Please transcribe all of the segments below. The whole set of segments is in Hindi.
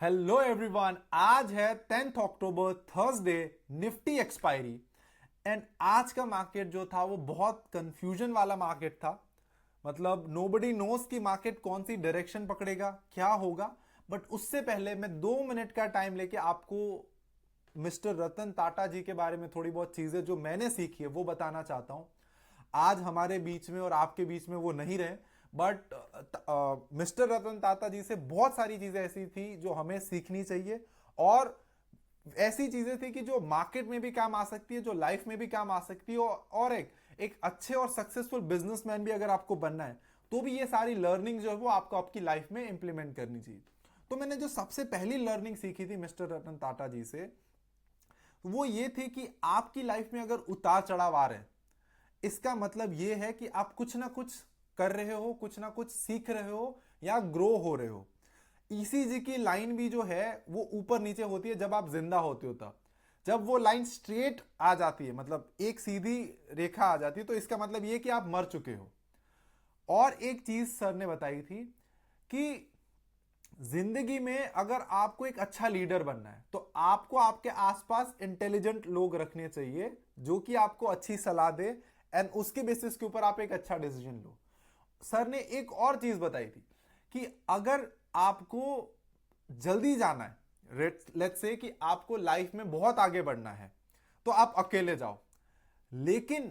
हेलो एवरीवन, आज है 10th October Thursday, Nifty expiry. And आज का मार्केट जो था वो बहुत कंफ्यूजन वाला मार्केट था। मतलब नोबडी नोस कि मार्केट कौन सी डायरेक्शन पकड़ेगा, क्या होगा। बट उससे पहले मैं 2 मिनट का टाइम लेके आपको मिस्टर रतन टाटा जी के बारे में थोड़ी बहुत चीजें जो मैंने सीखी है वो बताना चाहता हूं। आज हमारे बीच में और आपके बीच में वो नहीं रहे, बट मिस्टर रतन टाटा जी से बहुत सारी चीजें ऐसी थी जो हमें सीखनी चाहिए। और ऐसी चीजें थी कि जो मार्केट में भी काम आ सकती है, जो लाइफ में भी काम आ सकती है। और एक अच्छे और सक्सेसफुल बिजनेसमैन भी अगर आपको बनना है तो भी ये सारी लर्निंग जो है वो आपको आपकी लाइफ में इंप्लीमेंट करनी चाहिए। तो मैंने जो सबसे पहली लर्निंग सीखी थी मिस्टर रतन टाटा जी से, वो ये थी कि आपकी लाइफ में अगर उतार चढ़ाव आ रहे हैं, इसका मतलब यह है कि आप कुछ ना कुछ कर रहे हो, कुछ ना कुछ सीख रहे हो या ग्रो हो रहे हो। ईसीजी की लाइन भी जो है वो ऊपर नीचे होती है जब आप जिंदा होते हो तब। जब वो लाइन स्ट्रेट आ जाती है, मतलब एक सीधी रेखा आ जाती है, तो इसका मतलब ये कि आप मर चुके हो। और एक चीज सर ने बताई थी कि जिंदगी में अगर आपको एक अच्छा लीडर बनना है तो आपको आपके आसपास इंटेलिजेंट लोग रखने चाहिए जो कि आपको अच्छी सलाह दे, एंड उसके बेसिस के ऊपर आप एक अच्छा डिसीजन लो। सर ने एक और चीज बताई थी कि अगर आपको जल्दी जाना है, लेट्स से कि आपको लाइफ में बहुत आगे बढ़ना है, तो आप अकेले जाओ। लेकिन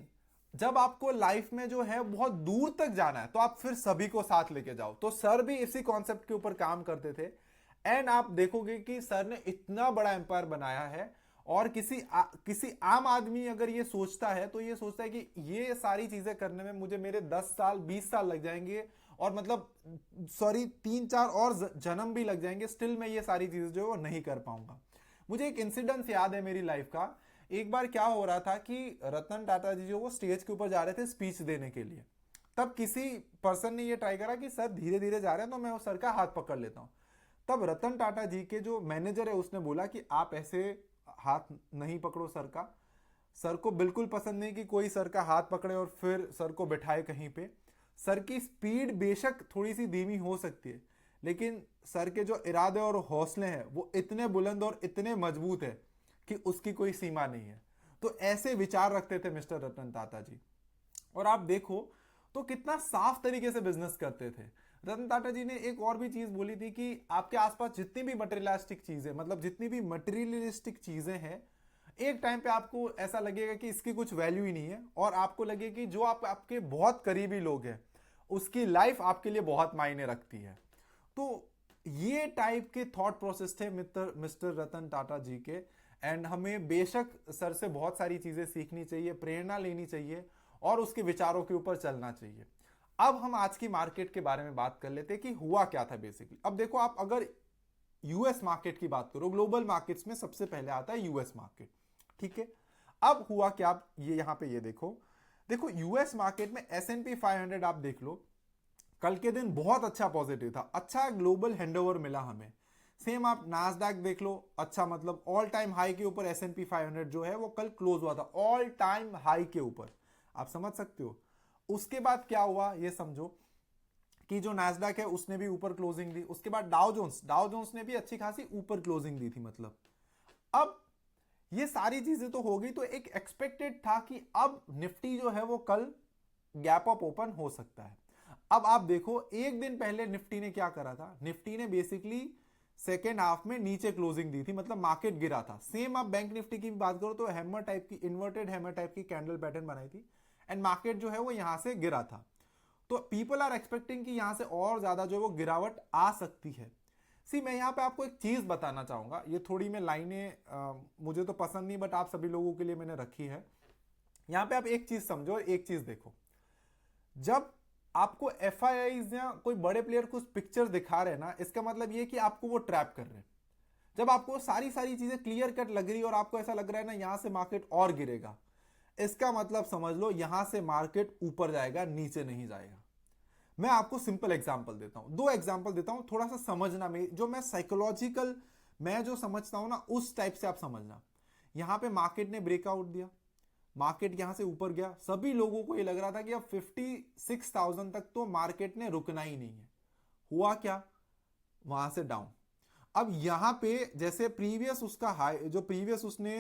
जब आपको लाइफ में जो है बहुत दूर तक जाना है तो आप फिर सभी को साथ लेके जाओ। तो सर भी इसी कॉन्सेप्ट के ऊपर काम करते थे। एंड आप देखोगे कि सर ने इतना बड़ा एम्पायर बनाया है। और किसी आम आदमी अगर ये सोचता है तो ये सोचता है कि ये सारी चीजें करने में मुझे मेरे 10 साल 20 साल लग जाएंगे, और मतलब सॉरी 3 4 और जन्म भी लग जाएंगे, स्टिल मैं ये सारी चीजें जो है वो नहीं कर पाऊंगा। मुझे एक इंसिडेंस याद है मेरी लाइफ का। एक बार क्या हो रहा था कि रतन टाटा जी जो वो स्टेज के ऊपर जा रहे थे स्पीच देने के लिए। तब किसी पर्सन ने ये ट्राई करा कि सर धीरे धीरे जा रहे हैं तो मैं उस सर का हाथ पकड़ लेता हूं। तब रतन टाटा जी के जो मैनेजर है उसने बोला कि आप ऐसे हाथ नहीं पकड़ो सर का। सर को बिल्कुल पसंद नहीं कि कोई सर का हाथ पकड़े और फिर सर को बैठाए कहीं पे। सर की स्पीड बेशक थोड़ी सी धीमी हो सकती है, लेकिन सर के जो इरादे और हौसले हैं वो इतने बुलंद और इतने मजबूत है कि उसकी कोई सीमा नहीं है। तो ऐसे विचार रखते थे मिस्टर रतन टाटा जी। और आप देखो तो कितना साफ तरीके से बिजनेस करते थे। रतन टाटा जी ने एक और भी चीज बोली थी कि आपके आसपास जितनी भी मटेरियलिस्टिक चीजें, मतलब जितनी भी मटेरियलिस्टिक चीजें हैं, एक टाइम पे आपको ऐसा लगेगा कि इसकी कुछ वैल्यू ही नहीं है, और आपको लगेगा कि जो आपके बहुत करीबी लोग हैं उसकी लाइफ आपके लिए बहुत मायने रखती है। तो ये टाइप के थॉट प्रोसेस थे मिस्टर रतन टाटा जी के। एंड हमें बेशक सर से बहुत सारी चीजें सीखनी चाहिए, प्रेरणा लेनी चाहिए और उसके विचारों के ऊपर चलना चाहिए। अब हम आज की मार्केट के बारे में बात कर लेते हैं कि हुआ क्या था बेसिकली। अब देखो, आप अगर यूएस मार्केट की बात करो, ग्लोबल मार्केट्स में सबसे पहले आता है यूएस मार्केट। ठीक है, अब हुआ क्या, आप ये यहां पे ये देखो। देखो यूएस मार्केट में S&P 500 आप देख लो, कल के दिन बहुत अच्छा पॉजिटिव था, अच्छा ग्लोबल हैंडओवर मिला हमें। सेम आप नास्डैक देख लो, अच्छा मतलब ऑल टाइम हाई के ऊपर S&P 500 जो है वो कल क्लोज हुआ था ऑल टाइम हाई के ऊपर। आप समझ सकते हो उसके बाद क्या हुआ, ये समझो कि जो नास्डैक है उसने भी ऊपर क्लोजिंग दी। उसके बाद डाउ जोन्स ने भी अच्छी खासी ऊपर क्लोजिंग दी थी। मतलब अब ये सारी चीजें तो हो गई, तो एक एक्सपेक्टेड था कि अब निफ्टी जो है वो कल गैप अप ओपन हो सकता है। अब आप देखो एक दिन पहले निफ्टी ने क्या करा था, निफ्टी ने बेसिकली सेकेंड हाफ में नीचे क्लोजिंग दी थी, मतलब मार्केट गिरा था। सेम आप बैंक निफ्टी की भी बात करो तो हैमर टाइप की, इन्वर्टेड हैमर टाइप की कैंडल पैटर्न बनाई थी, एंड मार्केट जो है वो यहां से गिरा था। तो पीपल आर एक्सपेक्टिंग कि यहां से और ज्यादा जो वो गिरावट आ सकती है। सी मैं यहां पे आपको एक चीज बताना चाहूंगा, ये थोड़ी मैं लाइनें मुझे तो पसंद नहीं, बट आप सभी लोगों के लिए मैंने रखी है। यहां पे आप एक चीज समझो और एक चीज देखो। जब आपको एफ या कोई बड़े प्लेयर कुछ पिक्चर दिखा रहे हैं ना, इसका मतलब ये कि आपको वो ट्रैप कर रहे हैं। जब आपको सारी सारी चीजें क्लियर कट लग रही है और आपको ऐसा लग रहा है ना यहां से मार्केट और गिरेगा, इसका मतलब समझ लो यहां से मार्केट ऊपर जाएगा, नीचे नहीं जाएगा। मैं आपको सिंपल एग्जांपल देता हूं, दो एग्जांपल देता हूं, थोड़ा सा समझना, में जो मैं साइकोलॉजिकल मैं जो समझता हूं ना उस टाइप से आप समझना। यहां पे मार्केट ने ब्रेकआउट दिया, मार्केट यहां से ऊपर गया, सभी लोगों को ये लग रहा था कि अब 56,000 तक तो मार्केट ने रुकना ही नहीं है। हुआ क्या, वहां से डाउन। अब यहां पे जैसे प्रीवियस उसका हाई, जो प्रीवियस उसने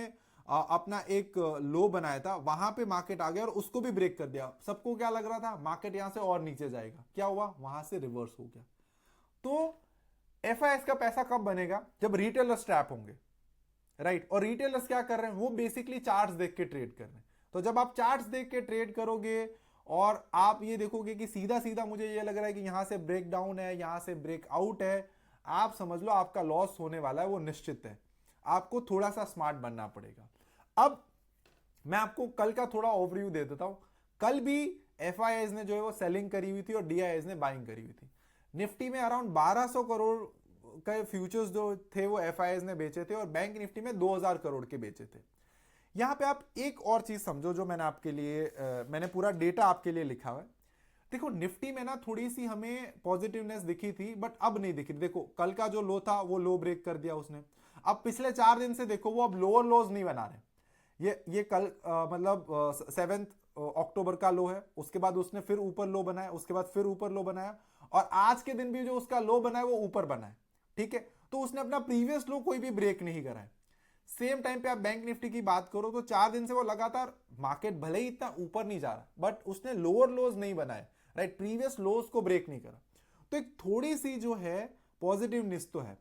अपना एक लो बनाया था, वहां पे मार्केट आ गया और उसको भी ब्रेक कर दिया। सबको क्या लग रहा था मार्केट यहां से और नीचे जाएगा, क्या हुआ वहां से रिवर्स हो गया। तो एफआईएस का पैसा कब बनेगा, जब रिटेलर्स ट्रैप होंगे, राइट। और रिटेलर्स क्या कर रहे हैं, वो बेसिकली चार्ट्स देख के ट्रेड कर रहे हैं। तो जब आप चार्ट्स देख के ट्रेड करोगे और आप ये देखोगे कि सीधा सीधा मुझे ये लग रहा है कि यहां से ब्रेक डाउन है, यहां से ब्रेक आउट है, आप समझ लो आपका लॉस होने वाला है, वो निश्चित है। आपको थोड़ा सा स्मार्ट बनना पड़ेगा। अब मैं आपको कल का थोड़ा ओवरव्यू दे देता हूं। कल भी एफआईआईज ने जो है वो सेलिंग करी हुई थी और डीआईआईज ने बाइंग करी हुई थी। निफ्टी में अराउंड 1200 करोड़ के फ्यूचर्स जो थे वो एफआईआईज ने बेचे थे और बैंक निफ्टी में 2000 करोड़ के बेचे थे। यहां पे आप एक और चीज समझो जो मैंने आपके लिए मैंने पूरा डेटा आपके लिए लिखा हुआ है। देखो निफ्टी में ना थोड़ी सी हमें पॉजिटिवनेस दिखी थी, बट अब नहीं दिखी। देखो कल का जो लो था वो लो ब्रेक कर दिया उसने। अब पिछले 4 दिन से देखो वो अब लोअर लोज नहीं बना रहे। ये कल मतलब 7 अक्टूबर का लो है, उसके बाद उसने फिर ऊपर लो बनाया, उसके बाद फिर ऊपर लो बनाया, और आज के दिन भी जो उसका लो बना है वो ऊपर बना है, ठीक है। तो उसने अपना प्रीवियस लो कोई भी ब्रेक नहीं करा है। सेम टाइम पे आप बैंक निफ्टी की बात करो तो 4 दिन से वो लगातार मार्केट भले ही इतना ऊपर नहीं जा रहा, बट उसने लोअर लोज नहीं बनाए, राइट, प्रीवियस लोज को ब्रेक नहीं करा। तो एक थोड़ी सी जो है पॉजिटिवनेस तो है।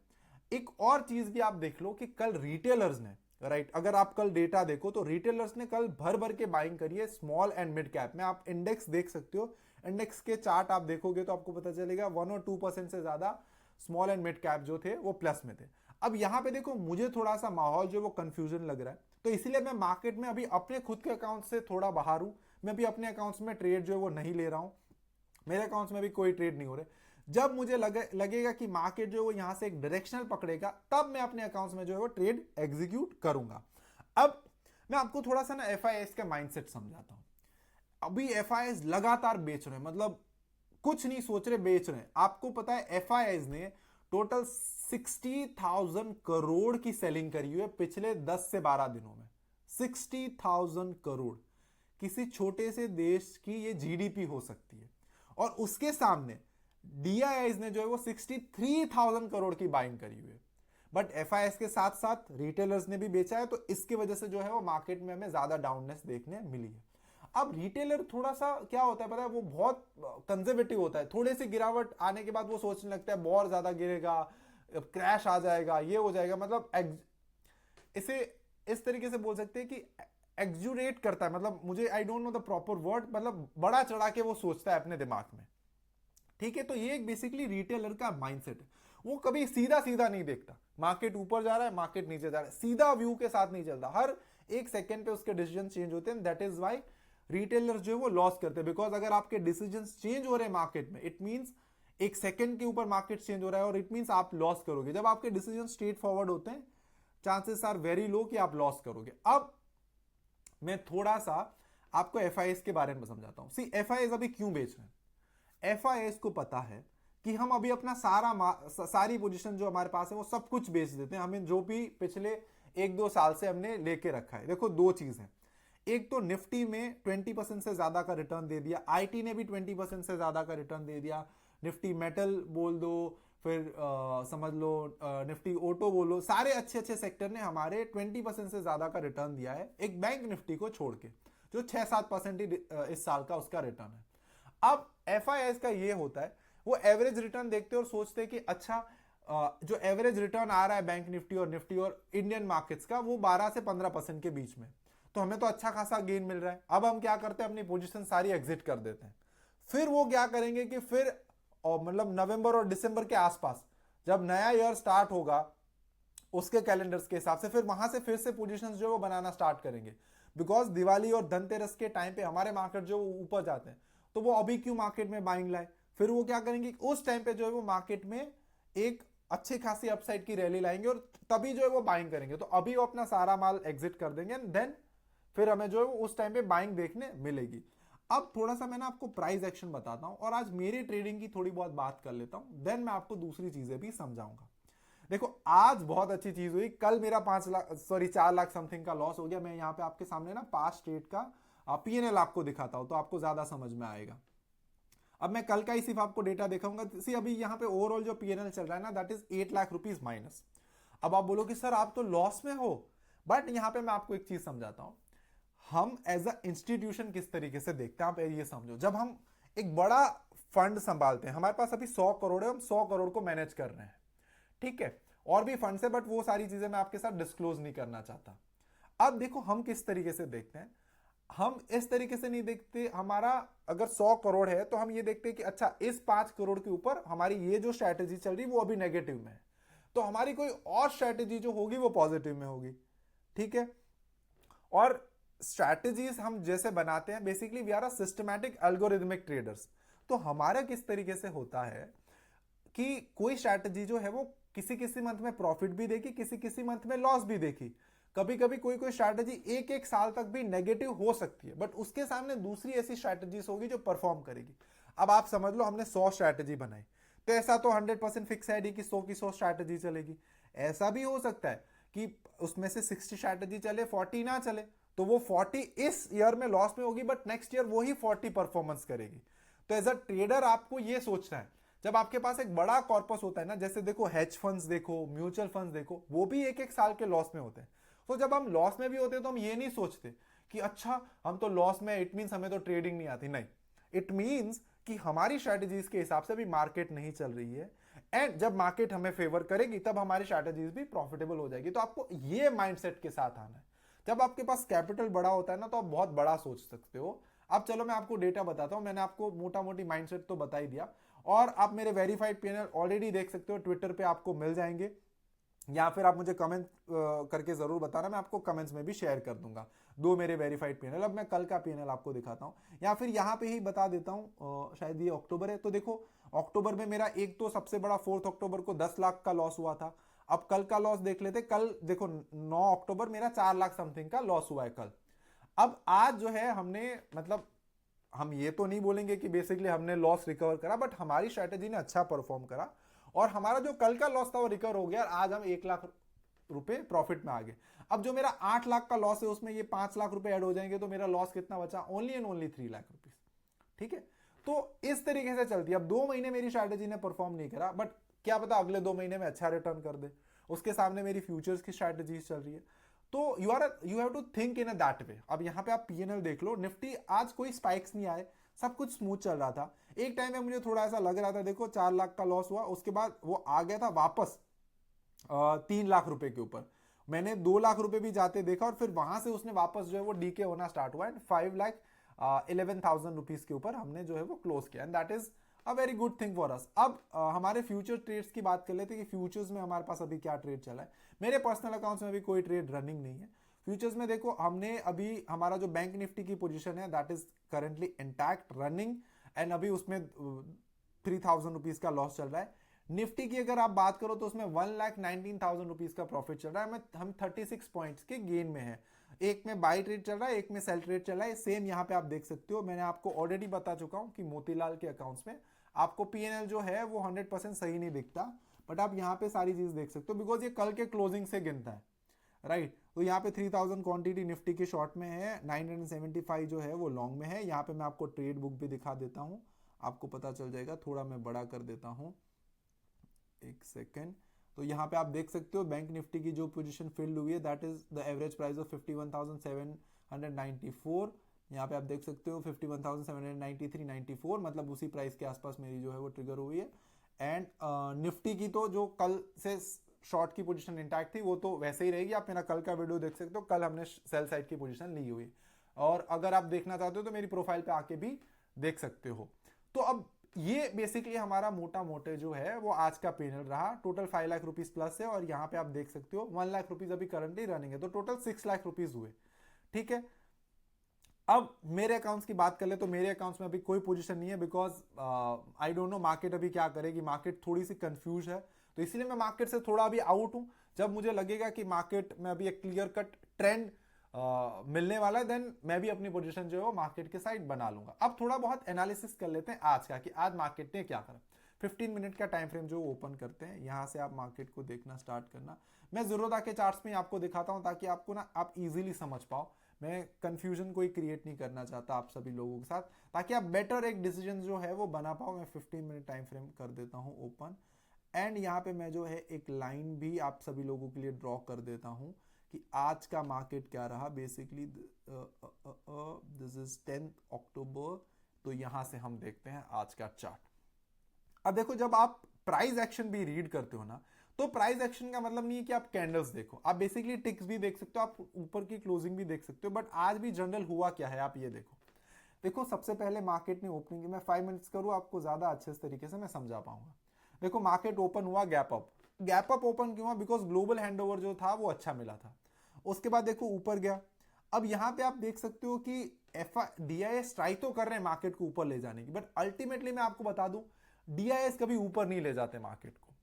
एक और चीज भी आप देख लो कि कल रिटेलर्स ने, राइट, अगर आप कल डेटा देखो तो रिटेलर्स ने कल भर भर के बाइंग करी है स्मॉल एंड मिड कैप में। आप इंडेक्स देख सकते हो, इंडेक्स के चार्ट आप देखोगे तो आपको पता चलेगा 1 और 2% से ज्यादा स्मॉल एंड मिड कैप जो थे वो प्लस में थे। अब यहां पे देखो मुझे थोड़ा सा माहौल जो वो कंफ्यूजन लग रहा है, तो इसीलिए मैं मार्केट में अभी अपने खुद के अकाउंट से थोड़ा बाहर हूं। मैं भी अपने अकाउंट्स में ट्रेड जो है वो नहीं ले रहा हूं, मेरे अकाउंट्स में भी कोई ट्रेड नहीं हो रहे। जब मुझे लगेगा कि मार्केट जो है वो यहां से एक डायरेक्शनल पकड़ेगा, तब मैं अपने अकाउंट्स में जो है वो ट्रेड एग्जीक्यूट करूंगा। अब मैं आपको थोड़ा सा ना एफआईएस का माइंडसेट समझाता हूं। अभी एफआईएस लगातार बेच रहे हैं, मतलब कुछ नहीं सोच रहे, बेच रहे हैं। आपको पता है एफआईआईज ने टोटल 60,000 करोड़ की सेलिंग करी हुई है पिछले 10 से 12 दिनों में। 60,000 करोड़ किसी छोटे से देश की ये जीडीपी हो सकती है। और उसके सामने डीआईआईज ने जो है वो 63,000 करोड़ की बाइंग करी हुई है। बट एफआईएस के साथ साथ रिटेलर्स ने भी बेचा है, तो इसकी वजह से जो है वो मार्केट में हमें ज्यादा डाउननेस देखने मिली है। अब रिटेलर थोड़ा सा क्या होता है पता है, वो बहुत कंजर्वेटिव होता है। थोड़े से गिरावट आने के बाद वो सोचने लगता है बहुत ज्यादा गिरेगा, क्रैश आ जाएगा, ये हो जाएगा। मतलब इसे इस तरीके से बोल सकते हैं कि एक्जुरेट करता है, मतलब मुझे I don't know the proper word, मतलब बड़ा चढ़ा के वो सोचता है अपने दिमाग में, ठीक है। तो ये एक बेसिकली रिटेलर का माइंडसेट है। वो कभी सीधा सीधा नहीं देखता, मार्केट ऊपर जा रहा है मार्केट नीचे जा रहा है, सीधा व्यू के साथ नहीं चलता। हर एक सेकंड पे उसके डिसीजन चेंज होते हैं। दैट इज वाई रिटेलर्स जो है वो लॉस करते हैं, बिकॉज अगर आपके डिसीजन चेंज हो रहे हैं मार्केट में, इट मींस एक सेकंड के ऊपर मार्केट चेंज हो रहा है, और इट मींस आप लॉस करोगे। जब आपके डिसीजन स्ट्रेट फॉरवर्ड होते हैं, चांसेस आर वेरी लो कि आप लॉस करोगे। अब मैं थोड़ा सा आपको एफआईएस के बारे में समझाता हूं। सी एफआईएस अभी क्यों बेच रहे हैं। एफआईएस को पता है कि हम अभी अपना सारी पोजीशन जो हमारे पास है वो सब कुछ बेच देते हैं, हमें जो भी पिछले 1-2 साल से हमने लेके रखा है। देखो दो चीज है, एक तो निफ्टी में 20% से ज्यादा का रिटर्न दे दिया, आईटी ने भी 20% से ज्यादा का रिटर्न दे दिया, निफ्टी मेटल बोल दो, फिर समझ लो निफ्टी ऑटो बोलो, सारे अच्छे अच्छे सेक्टर ने हमारे 20% से ज्यादा का रिटर्न दिया है, एक बैंक निफ्टी को छोड़ के जो 6-7% ही इस साल का उसका रिटर्न है। अब एफआईएस का ये होता है, वो एवरेज रिटर्न देखते हैं और सोचते हैं कि अच्छा जो एवरेज रिटर्न आ रहा है बैंक निफ्टी और इंडियन मार्केट्स का, वो 12 से 15% के बीच में, तो हमें तो अच्छा खासा गेन मिल रहा है। अब हम क्या करते हैं, अपनी पोजीशन सारी एग्जिट कर देते हैं। फिर वो क्या करेंगे कि फिर मतलब नवंबर और दिसंबर के आसपास जब नया ईयर स्टार्ट होगा उसके कैलेंडर्स के हिसाब से फिर वहां से फिर से पोजीशंस जो वो बनाना स्टार्ट करेंगे, बिकॉज दिवाली और धनतेरस के टाइम पे हमारे मार्केट जो ऊपर जाते हैं, तो वो अभी क्यों मार्केट में बाइंग लाए। फिर वो क्या करेंगे, उस टाइम पे जो है वो मार्केट में एक अच्छी खासी अपसाइड की रैली लाएंगे और तभी जो है वो बाइंग करेंगे। तो अभी वो अपना सारा माल एग्जिट कर देंगे एंड देन फिर हमें जो है वो उस टाइम पे बाइंग देखने मिलेगी। अब थोड़ा सा मैं ना आपको प्राइस एक्शन बताता हूं और आज मेरे ट्रेडिंग की थोड़ी बहुत बात कर लेता हूं, देन मैं आपको दूसरी चीजें भी समझाऊंगा। देखो आज बहुत अच्छी चीज हुई, कल मेरा 4 लाख समथिंग का लॉस हो गया। मैं यहाँ पे आपके सामने ना पास्ट ट्रेड का पीएनएल आपको दिखाता हूं तो आपको ज्यादा समझ में आएगा। अब मैं कल का ही सिर्फ आपको डेटा दिखाऊंगा। सी अभी यहाँ पे ओवरऑल जो पीएनएल चल रहा है ना, that is 8 lakh rupees minus. अब आप बोलो कि सर आप तो लॉस में हो, बट यहाँ पे मैं आपको एक चीज समझाता हूं, हम एज अ इंस्टीट्यूशन किस तरीके से देखते हैं। आप ये समझो, जब हम एक बड़ा फंड संभालते हैं, हमारे पास अभी 100 करोड़ है, हम 100 करोड़ को मैनेज कर रहे हैं, ठीक है, और भी फंड्स है, बट वो सारी चीजें मैं आपके साथ डिस्क्लोज नहीं करना चाहता। अब देखो हम किस तरीके से देखते हैं, हम इस तरीके से नहीं देखते, हमारा अगर 100 करोड़ है तो हम ये देखते हैं कि अच्छा इस 5 करोड़ के ऊपर हमारी ये जो स्ट्रैटेजी चल रही है वो अभी नेगेटिव में है, तो हमारी कोई और स्ट्रैटेजी जो होगी वो पॉजिटिव में होगी, ठीक है। और स्ट्रैटेजीज हम जैसे बनाते हैं, basically we are a systematic algorithmic traders. तो हमारा किस तरीके से होता है कि कोई स्ट्रैटेजी जो है वो किसी किसी मंथ में प्रॉफिट भी देगी, किसी किसी मंथ में लॉस भी देगी। कभी कभी कोई कोई स्ट्रैटेजी एक एक साल तक भी नेगेटिव हो सकती है, बट उसके सामने दूसरी ऐसी स्ट्रैटेजीज होगी जो परफॉर्म करेगी। अब आप समझ लो हमने 100 स्ट्रैटेजी बनाई, तो ऐसा तो 100% फिक्स है कि 100 की 100 स्ट्रैटेजी चलेगी। ऐसा भी हो सकता है कि उसमें से 60 स्ट्रैटेजी चले, 40 ना चले, तो वो 40 इस ईयर में लॉस में होगी, बट नेक्स्ट ईयर वही 40 परफॉर्मेंस करेगी। तो एज अ ट्रेडर आपको ये सोचना है, जब आपके पास एक बड़ा कॉर्पस होता है ना, जैसे देखो हेज फंड्स देखो, म्यूचुअल फंड्स देखो, वो भी एक एक साल के लॉस में होते हैं। तो जब हम लॉस में भी होते हैं तो हम ये नहीं सोचते कि अच्छा हम तो लॉस में, इट मीन्स हमें तो ट्रेडिंग नहीं आती। नहीं, इट मीन्स कि हमारी स्ट्रैटेजीज के हिसाब से भी मार्केट नहीं चल रही है, एंड जब मार्केट हमें फेवर करेगी तब हमारी स्ट्रैटेजीज भी प्रॉफिटेबल हो जाएगी। तो आपको ये माइंडसेट के साथ आना है। जब आपके पास कैपिटल बड़ा होता है ना, तो आप बहुत बड़ा सोच सकते हो। अब चलो मैं आपको डेटा बताता हूं, मैंने आपको मोटा मोटी माइंडसेट तो बता ही दिया, और आप मेरे वेरीफाइड पीएनएल ऑलरेडी देख सकते हो, ट्विटर पे आपको मिल जाएंगे, या फिर आप मुझे कमेंट करके जरूर बताना, मैं आपको कमेंट्स में भी शेयर कर दूंगा 2 मेरे वेरीफाइड पीएनएल। अब मैं कल का पीएनएल आपको दिखाता हूं, या फिर यहां पे ही बता देता हूं, शायद ये अक्टूबर है, तो देखो अक्टूबर में मेरा एक तो सबसे बड़ा 4 अक्टूबर को 10 लाख का लॉस हुआ था। अब कल का लॉस देख लेते, कल देखो 9 अक्टूबर मेरा 4 लाख समथिंग का लॉस हुआ है कल। अब आज जो है हमने, मतलब हम ये तो नहीं बोलेंगे कि बेसिकली हमने लॉस रिकवर करा, बट हमारी स्ट्रैटेजी ने अच्छा परफॉर्म करा, और हमारा जो कल का लॉस था वो रिकवर हो गया, और आज हम 1 लाख रुपए प्रॉफिट में आ गए। अब जो मेरा 8 लाख का लॉस है उसमें ये 5 लाख रुपए ऐड हो जाएंगे, तो मेरा लॉस कितना बचा, only and only 3 lakh rupees, ठीक है। तो इस तरीके से चलती है। अब 2 महीने मेरी स्ट्रैटेजी ने परफॉर्म नहीं करा, बट क्या पता अगले 2 महीने में अच्छा रिटर्न कर दे, उसके सामने मेरी फ्यूचर्स की स्ट्रैटेजी चल रही है। तो you have to think in a that way. अब यहाँ पे आप पीएनएल देख लो, निफ्टी आज कोई स्पाइक्स नहीं आए, सब कुछ स्मूथ चल रहा था। एक टाइम में मुझे थोड़ा ऐसा लग रहा था, देखो 4 लाख का लॉस हुआ, उसके बाद वो आ गया था वापस 3 लाख रुपए के ऊपर। मैंने 2 लाख रुपए भी जाते देखा, और फिर वहां से उसने वापस जो है वो डीके होना स्टार्ट हुआ, एंड 5,11,000 रुपीज के ऊपर हमने जो है वो क्लोज किया, and that is a very good thing for us. अब हमारे फ्यूचर ट्रेड्स की बात कर लेते हैं कि फ्यूचर्स में हमारे पास अभी क्या ट्रेड चला है। मेरे पर्सनल अकाउंट्स में अभी कोई ट्रेड रनिंग नहीं है। फ्यूचर्स में देखो, हमने अभी हमारा जो बैंक निफ्टी की पोजीशन है that is currently intact running, and अभी उसमें 3,000 रुपीज का लॉस चल रहा है। निफ्टी की अगर आप बात करो तो उसमें 1,19,000 रुपीज का प्रॉफिट चल रहा है, हम 36 पॉइंट्स के गेन में है। एक में बाई ट्रेड चल रहा है, एक में सेल ट्रेड चल रहा है। सेम यहाँ पे आप देख सकते हो, मैंने आपको ऑलरेडी बता चुका हूं कि मोतीलाल के अकाउंट्स में आपको पीएनएल जो है वो 100% सही नहीं दिखता, बट आप यहाँ पे सारी चीज देख सकते हो, बिकॉज ये कल के क्लोजिंग से गिनता है, राइट। तो यहाँ पे 3,000 क्वांटिटी निफ्टी के शॉर्ट में है, 975 जो है वो लॉन्ग में है। यहाँ पे मैं आपको ट्रेड बुक भी दिखा देता हूँ, आपको पता चल जाएगा। थोड़ा मैं बड़ा कर देता हूँ, एक सेकेंड। तो यहाँ पे आप देख सकते हो बैंक निफ्टी की जो पोजीशन फिल्ड हुई है that is the average price of 51,794। यहाँ पे आप देख सकते हो 51,793.94, मतलब उसी प्राइस के आसपास मेरी जो है वो ट्रिगर हुई है। एंड निफ्टी की तो जो कल से शॉर्ट की पोजीशन इंटैक्ट थी वो तो वैसे ही रहेगी। आप मेरा कल का वीडियो देख सकते हो, कल हमने सेल साइड की पोजीशन ली हुई, और अगर आप देखना चाहते हो तो मेरी प्रोफाइल पे आके भी देख सकते हो। तो अब ये बेसिकली हमारा मोटा मोटे जो है वो आज का पैनल रहा। टोटल 5 लाख रुपीज प्लस है, और यहाँ पे आप देख सकते हो 1 लाख रुपीज अभी करंटली रनिंग है, तो टोटल 6 लाख रुपीज हुए, ठीक है। अब मेरे अकाउंट्स की बात कर ले तो मेरे अकाउंट्स में अभी कोई पोजीशन नहीं है, because I don't know market अभी क्या करेगी। मार्केट थोड़ी सी कंफ्यूज है, तो इसलिए मैं मार्केट से थोड़ा अभी आउट हूं। जब मुझे लगेगा कि मार्केट में अभी एक क्लियर कट ट्रेंड मिलने वाला है, देन मैं भी अपनी पोजीशन जो है वो मार्केट के साइड बना लूंगा। अब थोड़ा बहुत एनालिसिस कर लेते हैं आज का, कि आज मार्केट ने क्या करा। 15 मिनट का टाइम फ्रेम जो ओपन करते हैं, यहां से आप मार्केट को देखना स्टार्ट करना। मैं ज़रूरत के चार्ट्स में आपको दिखाता हूं ताकि आपको ना आप इजीली समझ पाओ। मैं कंफ्यूजन कोई क्रिएट नहीं करना चाहता आप सभी लोगों के साथ, ताकि आप बेटर एक डिसीजन जो है वो बना पाओ। मैं 15 मिनट टाइम फ्रेम कर देता हूं ओपन, एंड यहाँ पे मैं जो है एक लाइन भी आप सभी लोगों के लिए ड्रॉ कर देता हूं कि आज का मार्केट क्या रहा। बेसिकली दिस इज 10 अक्टूबर। तो यहां से हम देखते हैं आज का चार्ट। अब देखो, जब आप प्राइस एक्शन भी रीड करते हो ना, तो प्राइस एक्शन का मतलब नहीं है कि आप कैंडल्स देखो, आप बेसिकली टिक्स भी देख सकते हो, आप ऊपर की क्लोजिंग भी देख सकते हो। बट आज भी जनरल हुआ क्या है आप ये देखो। देखो, सबसे पहले मार्केट ने ओपनिंग की, मैं 5 मिनट्स करूं आपको ज्यादा अच्छे तरीके से मैं समझा पाऊंगा। देखो, मार्केट ओपन हुआ gap up. Gap up open क्यों हुआ? बिकॉज ग्लोबल हैंडओवर जो था वो अच्छा मिला था। उसके बाद देखो ऊपर गया। अब यहां पे आप देख सकते हो कि DIS ट्राई तो कर रहे हैं मार्केट को ऊपर ले जाने की, बट अल्टीमेटली मैं आपको बता दूं DIS कभी ऊपर नहीं ले जाते मार्केट को।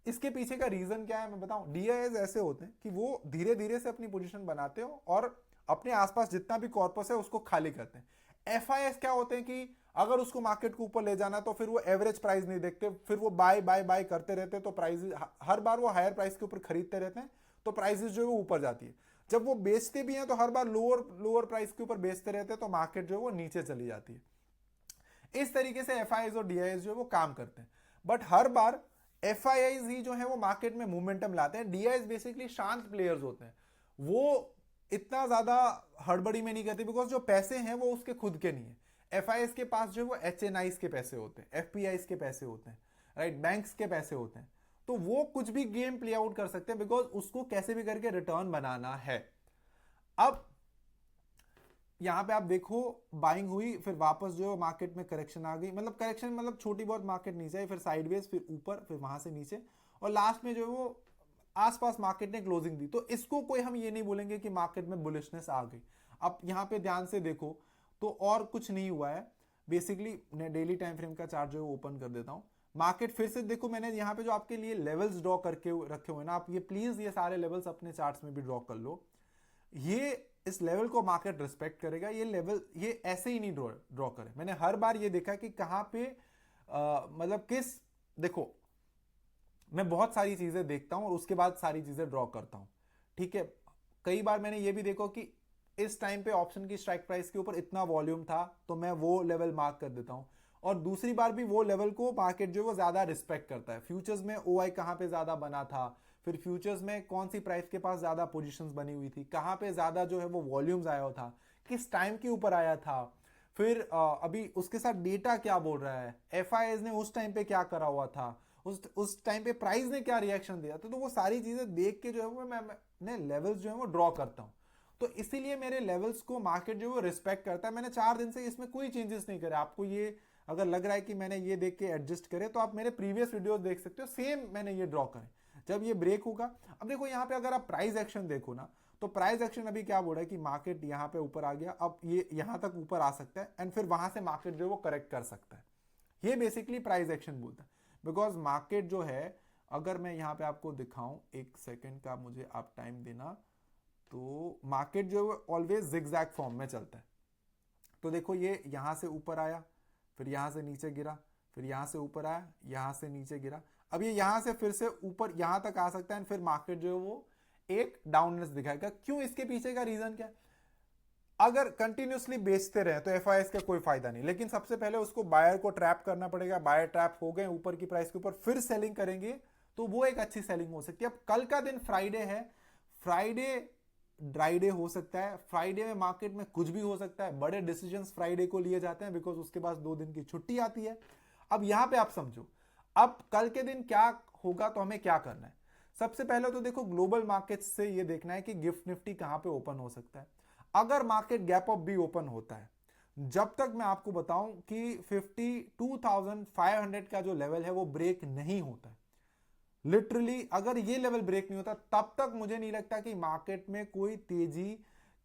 इसके पीछे का रीजन क्या है मैं बताऊं। DIS ऐसे होते हैं कि वो धीरे धीरे से अपनी पोजीशन बनाते हो और अपने आसपास जितना भी कॉर्पस है उसको खाली करते हैं। FIS क्या होते हैं कि अगर उसको मार्केट को ऊपर ले जाना तो फिर वो एवरेज प्राइस नहीं देखते, फिर वो बाय बाय बाय करते रहते हैं। तो प्राइस हर बार वो हायर प्राइस के ऊपर खरीदते रहते हैं, तो प्राइसेस जो है वो ऊपर जाती है। जब वो बेचते भी हैं तो हर बार लोअर प्राइस के ऊपर बेचते रहते हैं, तो मार्केट जो है वो नीचे चली जाती है। इस तरीके से FIs और DIs जो है वो काम करते हैं। बट हर बार FIs ही जो है वो मार्केट में मोमेंटम लाते हैं। DIs बेसिकली शांत प्लेयर्स होते हैं, वो इतना ज्यादा हड़बड़ी में नहीं करते, बिकॉज जो पैसे हैं वो उसके खुद के नहीं है। FIs के पास जो है वो HNIs के पैसे होते हैं, FPIs के पैसे होते हैं, राइट, बैंक्स के पैसे होते हैं। तो वो कुछ भी गेम प्ले आउट कर सकते हैं, बिकॉज उसको कैसे भी करके रिटर्न बनाना है। अब यहां पे आप देखो बाइंग हुई, फिर वापस जो है मार्केट में करेक्शन आ गई। मतलब करेक्शन मतलब छोटी बहुत मार्केट नीचे आई, फिर साइडवेज, फिर ऊपर, फिर वहां से नीचे, और लास्ट में जो है वो आसपास मार्केट ने क्लोजिंग दी। तो इसको कोई हम ये नहीं बोलेंगे कि मार्केट में बुलिशनेस आ गई। अब यहां पे ध्यान से देखो तो और कुछ नहीं हुआ है। बेसिकली मैं डेली टाइम फ्रेम का चार्ट जो है ओपन कर देता हूं। मार्केट फिर से देखो, मैंने यहाँ पे जो आपके लिए लेवल्स ड्रॉ करके रखे हुए ना, आप ये प्लीज ये सारे लेवल्स अपने चार्ट्स में भी ड्रॉ कर लो। ये इस लेवल को मार्केट रिस्पेक्ट करेगा। ये लेवल ये ऐसे ही नहीं ड्रॉ करे। मैंने हर बार ये देखा कि कहां पे मतलब किस, देखो मैं बहुत सारी चीजें देखता हूं और उसके बाद सारी चीजें ड्रॉ करता हूं, ठीक है। कई बार मैंने ये भी देखो कि इस टाइम पे ऑप्शन की स्ट्राइक प्राइस के ऊपर इतना वॉल्यूम था, तो मैं वो लेवल मार्क कर देता हूं। और दूसरी बार भी वो लेवल को मार्केट जो है वो ज्यादा रिस्पेक्ट करता है। फ्यूचर्स में OI कहां पे ज्यादा बना था, फिर फ्यूचर्स में कौन सी प्राइस के पास ज्यादा पोजीशंस बनी हुई थी, कहां पे ज्यादा जो है वो वॉल्यूम्स आया था, किस टाइम के ऊपर आया था, फिर अभी उसके साथ डेटा क्या बोल रहा है, FIs ने उस टाइम पे क्या करा हुआ था, उस टाइम पे प्राइस ने क्या रिएक्शन दिया था। तो वो सारी चीजें देख के जो है वो मैं लेवल्स जो है वो ड्रॉ करता हूं। तो इसीलिए मेरे लेवल्स को मार्केट जो है वो रिस्पेक्ट करता है। मैंने 4 दिन से इसमें कोई चेंजेस नहीं करे। आपको ये अगर लग रहा है कि मैंने ये देख के एडजस्ट करे, तो आप मेरे प्रीवियस वीडियोस देख सकते हो, सेम मैंने ये ड्रॉ करे जब ये ब्रेक होगा। अब देखो यहाँ पे अगर आप प्राइस एक्शन देखो ना, तो प्राइस एक्शन अभी क्या बोल रहा है कि मार्केट यहाँ पे ऊपर आ गया, अब ये यहाँ तक ऊपर आ सकता है, एंड फिर वहां से मार्केट जो है वो करेक्ट कर सकता है। ये बेसिकली प्राइस एक्शन बोलता है। बिकॉज मार्केट जो है, अगर मैं यहाँ पे आपको दिखाऊं, एक सेकेंड का मुझे आप टाइम देना, तो मार्केट जो है ऑलवेज जिगजैग फॉर्म में चलता है। तो देखो ये यहां से ऊपर आया, फिर यहां से नीचे गिरा, फिर यहां से ऊपर आया, यहां से नीचे गिरा। अब ये यहां से फिर से ऊपर यहां तक आ सकता है, फिर मार्केट जो है वो एक डाउननेस दिखाएगा। क्यों? इसके पीछे का रीजन क्या है? अगर कंटिन्यूसली बेचते रहे तो FIs का कोई फायदा नहीं, लेकिन सबसे पहले उसको बायर को ट्रैप करना पड़ेगा। बायर ट्रैप हो गए ऊपर की प्राइस के ऊपर, फिर सेलिंग करेंगे तो वो एक अच्छी सेलिंग हो सकती है। अब कल का दिन फ्राइडे है, फ्राइडे ड्राई डे हो सकता है, फ्राइडे में मार्केट में कुछ भी हो सकता है। बड़े डिसीजंस फ्राइडे को लिए जाते हैं, बिकॉज उसके बाद 2 दिन की छुट्टी आती है। अब यहां पे आप समझो, अब कल के दिन क्या होगा, तो हमें क्या करना है। सबसे पहले तो देखो ग्लोबल मार्केट से ये देखना है कि गिफ्ट निफ्टी कहां पे ओपन हो सकता है। अगर मार्केट गैप अप भी ओपन होता है, जब तक मैं आपको बताऊं कि 52,500 का जो लेवल है वो ब्रेक नहीं होता है, लिटरली अगर ये लेवल ब्रेक नहीं होता, तब तक मुझे नहीं लगता कि मार्केट में कोई तेजी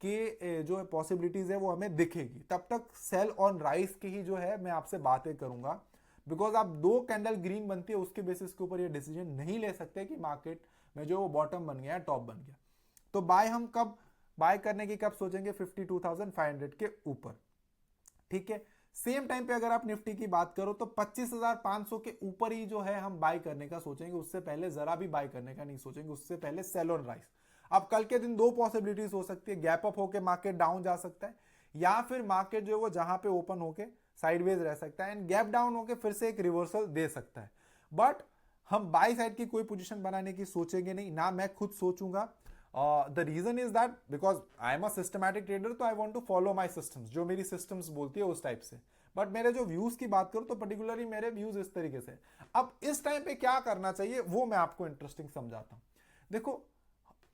के जो पॉसिबिलिटीज है वो हमें दिखेगी। तब तक सेल ऑन राइस की ही जो है मैं आपसे बातें करूंगा, बिकॉज आप 2 कैंडल ग्रीन बनती है उसके बेसिस के ऊपर ये डिसीजन नहीं ले सकते कि मार्केट में जो वो बॉटम बन गया है, टॉप बन गया। तो बाय हम कब बाय करने की कब सोचेंगे? 52,500 के ऊपर, ठीक है। सेम टाइम पे अगर आप निफ्टी की बात करो तो 25,500 के ऊपर ही जो है हम बाय करने का सोचेंगे, उससे पहले जरा भी बाय करने का नहीं सोचेंगे, उससे पहले सेल ऑन राइज। अब कल के दिन दो पॉसिबिलिटीज हो सकती है, गैप अप होके मार्केट डाउन जा सकता है, या फिर मार्केट जो है वो जहां पे ओपन होके साइडवेज रह सकता है एंड गैप डाउन होके फिर से एक रिवर्सल दे सकता है। बट हम बाय साइड की कोई पोजीशन बनाने की सोचेंगे नहीं, ना मैं खुद सोचूंगा। The reason is that because I am a systematic trader, तो I want to follow my systems, जो मेरी सिस्टम्स बोलती है उस टाइप से। बट मेरे जो व्यूज की बात करूं तो पर्टिकुलरली मेरे व्यूज इस तरीके से। अब इस टाइम पे क्या करना चाहिए वो मैं आपको इंटरेस्टिंग समझाता हूं। देखो,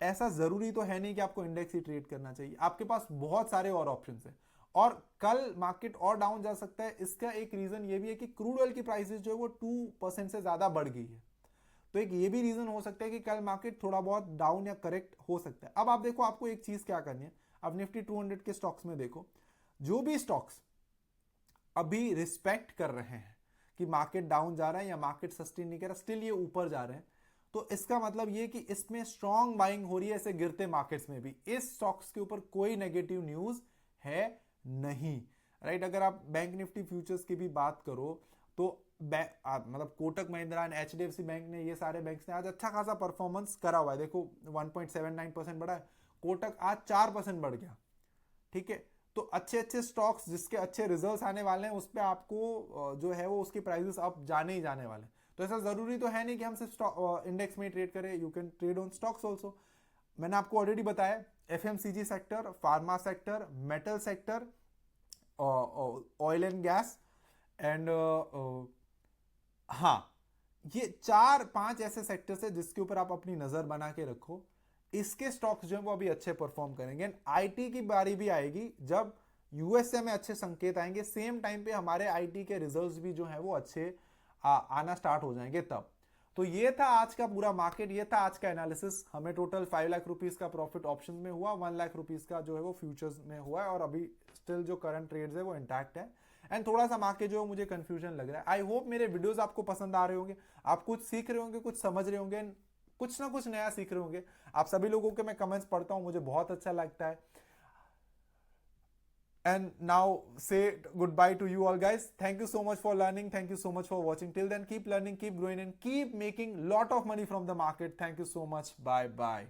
ऐसा जरूरी तो है नहीं कि आपको इंडेक्स ही ट्रेड करना चाहिए, आपके पास बहुत सारे और ऑप्शंस हैं। और कल मार्केट और डाउन जा सकता है, इसका एक रीजन ये भी है कि क्रूड ऑयल की प्राइसेस जो है वो 2% से ज्यादा बढ़ गई है। तो एक ये भी रीजन हो सकता है कि कल मार्केट थोड़ा बहुत डाउन या करेक्ट हो सकता है। अब आप देखो, आपको एक चीज क्या करनी है, अब निफ्टी 200 के स्टॉक्स में देखो, जो भी स्टॉक्स अभी रिस्पेक्ट कर रहे हैं कि मार्केट डाउन जा रहा है या मार्केट सस्टेन नहीं कर रहा, स्टिल ये ऊपर जा रहे हैं, तो इसका मतलब ये कि इसमें स्ट्रॉन्ग बाइंग हो रही है, ऐसे गिरते मार्केट्स में भी इस स्टॉक्स के ऊपर कोई नेगेटिव न्यूज है नहीं, राइट। अगर आप बैंक निफ्टी फ्यूचर्स की भी बात करो तो मतलब Kotak Mahindra and HDFC bank ने, ये सारे बैंक्स ने आज अच्छा खासा परफॉर्मेंस करा हुआ है। देखो 1.79% बढ़ा है, कोटक आज 4% बढ़ गया, ठीक है। तो अच्छे अच्छे स्टॉक्स जिसके अच्छे रिजल्ट्स आने वाले हैं उस पर आपको जो है वो उसकी प्राइसेस अप जाने ही जाने वाले हैं। तो ऐसा जरूरी तो है नहीं कि हम सिर्फ इंडेक्स में ट्रेड करें, you can trade on stocks also. मैंने आपको ऑलरेडी बताया, FMCG sector, pharma sector, metal sector, oil and gas and हाँ, ये 4-5 ऐसे सेक्टर्स है जिसके ऊपर आप अपनी नजर बना के रखो। इसके स्टॉक्स जो है वो अभी अच्छे परफॉर्म करेंगे। आईटी की बारी भी आएगी जब यूएसए में अच्छे संकेत आएंगे, सेम टाइम पे हमारे आईटी के रिजल्ट्स भी जो है वो अच्छे आना स्टार्ट हो जाएंगे तब। तो ये था आज का पूरा मार्केट, ये था आज का एनालिसिस। हमें टोटल 5 लाख रुपीस का प्रॉफिट ऑप्शन में हुआ, 1 लाख रुपीस का जो है वो फ्यूचर्स में हुआ है, और अभी स्टिल जो करंट ट्रेड्स है वो इंटैक्ट है। एंड थोड़ा सा मार्केट जो मुझे कंफ्यूजन लग रहा है। आई होप मेरे वीडियोस आपको पसंद आ रहे होंगे, आप कुछ सीख रहे होंगे, कुछ समझ रहे होंगे, कुछ ना कुछ नया सीख रहे होंगे। आप सभी लोगों के मैं कमेंट्स पढ़ता हूं, मुझे बहुत अच्छा लगता है। And now say goodbye to you all, guys. Thank you so much for learning. Thank you so much for watching. Till then, keep learning, keep growing, and keep making lot of money from the market. Thank you so much. Bye bye.